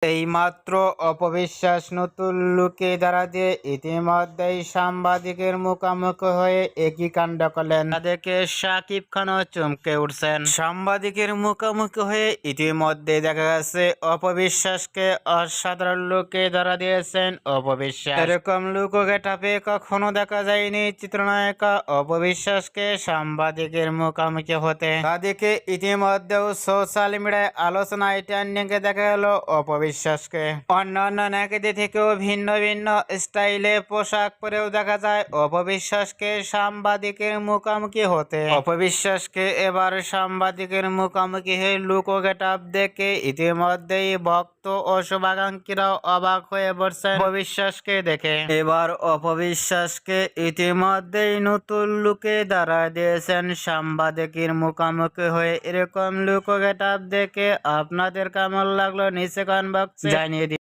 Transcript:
এইমাত্র অপবিশ্বাস নতুন লুকে দ্বারা দিয়ে ইতিমধ্যেই সাংবাদিকের মুখোমুখি হয়ে একই কাণ্ড করলেন। দেখে শাকিব খানও চমকে উঠছেন। সাংবাদিকের মুখোমুখি হয়ে ইতিমধ্যে দেখা গেছে অপবিশ্বাসকে অসাধারণ লুকে ধরা দিয়েছেন অপবিশ্বাস। এরকম লুক গেটাপে কখনো দেখা যায়নি চিত্রনায়িকা অপবিশ্বাসকে সাংবাদিকের মুখোমুখি হতে। তাদেরকে ইতিমধ্যেও সোশ্যাল মিডিয়ায় আলোচনায় ট্রেন্ডিংয়ে দেখা গেল অপবিশ্বাসকে। অন্যান্য নায়িকাদের থেকেও ভিন্ন ভিন্ন স্টাইলে পোশাক পরেও দেখা যায় অপবিশ্বাসকে সাংবাদিকের মুখোমুখি হতে। অপবিশ্বাসকে এবার সাংবাদিকের মুখোমুখি হয়ে লুক ও গেটআপ দেখে ইতিমধ্যেই ভক্ত ও শুভাকাঙ্ক্ষীরাও অবাক হয়ে পড়ছেন অপবিশ্বাসকে দেখে। এবার অপবিশ্বাসকে ইতিমধ্যেই নতুন লুকে দাঁড়া দিয়েছেন সাংবাদিকের মুখোমুখি হয়ে। এরকম লুক ও গেটআপ দেখে আপনাদের কেমন লাগলো নিচে কমেন্ট বক্সে জানিয়ে দিন।